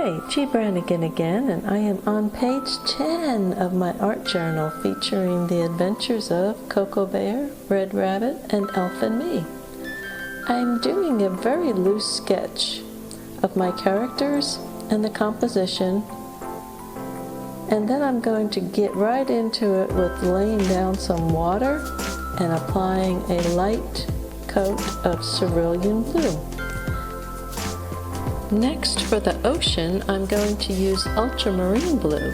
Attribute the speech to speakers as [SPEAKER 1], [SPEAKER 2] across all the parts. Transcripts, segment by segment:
[SPEAKER 1] Hey, G. Brannigan again, and I am on page 10 of my art journal featuring the adventures of Cocoa Bear, Red Rabbit, and Elf-in-Mee. I'm doing a very loose sketch of my characters and the composition, and then I'm going to get right into it with laying down some water and applying a light coat of cerulean blue. Next, for the ocean, I'm going to use ultramarine blue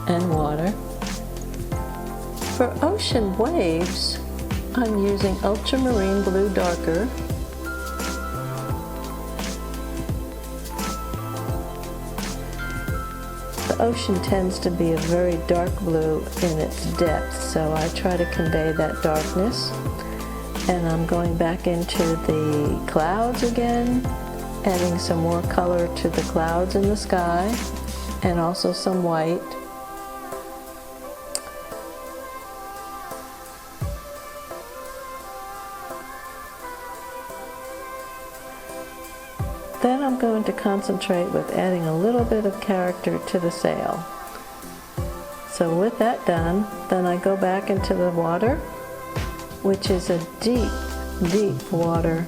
[SPEAKER 1] and water. For ocean waves, I'm using ultramarine blue darker, the ocean tends to be a very dark blue in its depth, so I try to convey that darkness. And I'm going back into the clouds again, adding some more color to the clouds in the sky, and also some white. Then I'm going to concentrate with adding a little bit of character to the sail. So with that done, then I go back into the water, which is a deep, deep water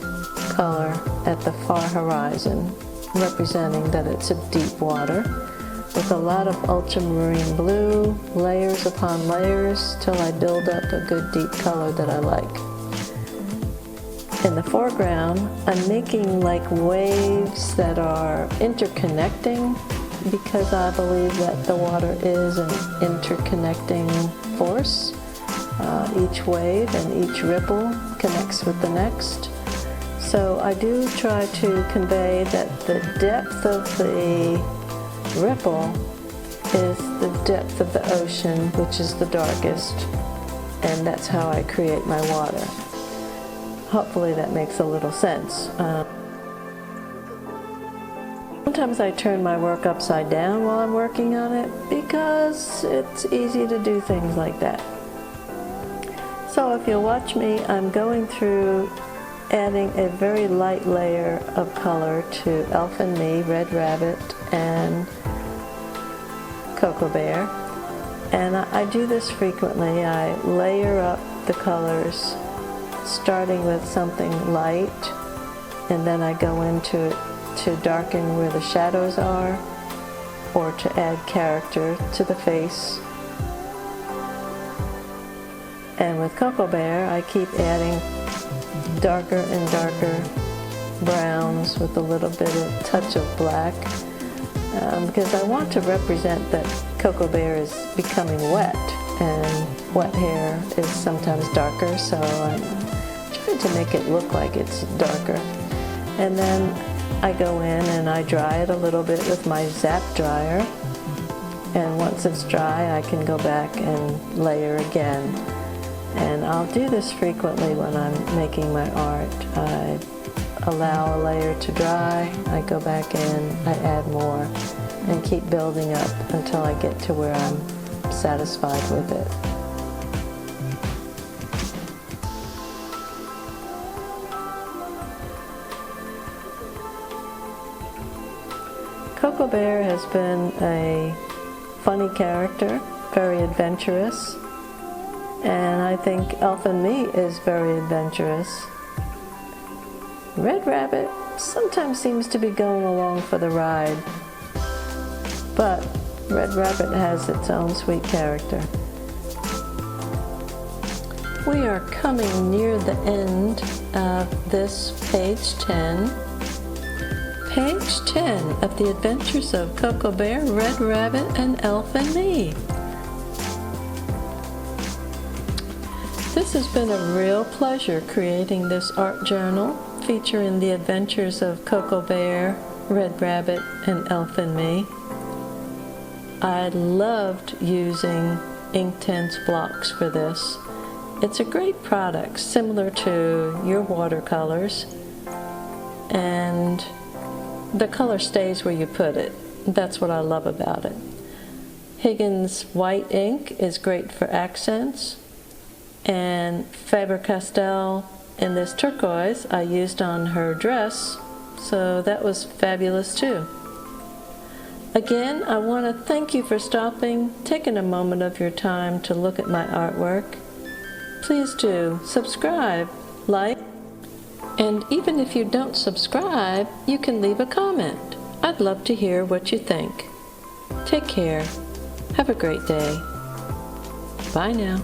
[SPEAKER 1] color at the far horizon, representing that it's a deep water, with a lot of ultramarine blue, layers upon layers, till I build up a good deep color that I like. In the foreground, I'm making like waves that are interconnecting, because I believe that the water is an interconnecting force. Each wave and each ripple connects with the next. So I do try to convey that the depth of the ripple is the depth of the ocean, which is the darkest, and that's how I create my water. Hopefully that makes a little sense. Sometimes I turn my work upside down while I'm working on it, because it's easy to do things like that. So if you'll watch me, I'm going through adding a very light layer of color to Elf-in-Mee, Red Rabbit, and Cocoa Bear. And I do this frequently. I layer up the colors, starting with something light, and then I go into it to darken where the shadows are, or to add character to the face. And with Cocoa Bear, I keep adding darker and darker browns with a little bit of touch of black, because I want to represent that Cocoa Bear is becoming wet, and wet hair is sometimes darker, so I'm trying to make it look like it's darker. And then I go in and I dry it a little bit with my zap dryer, and once it's dry, I can go back and layer again. And I'll do this frequently when I'm making my art. I allow a layer to dry, I go back in, I add more, and keep building up until I get to where I'm satisfied with it. Cocoa Bear has been a funny character, very adventurous. And I think Elf-in-Mee is very adventurous. Red Rabbit sometimes seems to be going along for the ride, but Red Rabbit has its own sweet character. We are coming near the end of this page 10. Page 10 of the adventures of Cocoa Bear, Red Rabbit, and Elf-in-Mee. This has been a real pleasure creating this art journal featuring the adventures of Cocoa Bear, Red Rabbit, and Elf-in-Mee. I loved using Inktense Blocks for this. It's a great product, similar to your watercolors, and the color stays where you put it. That's what I love about it. Higgins White Ink is great for accents. And Faber Castell in this turquoise I used on her dress So that was fabulous too. Again, I want to thank you for stopping, taking a moment of your time to look at my artwork. Please do subscribe, like, and even if you don't subscribe, you can leave a comment. I'd love to hear what you think. Take care. Have a great day. Bye now.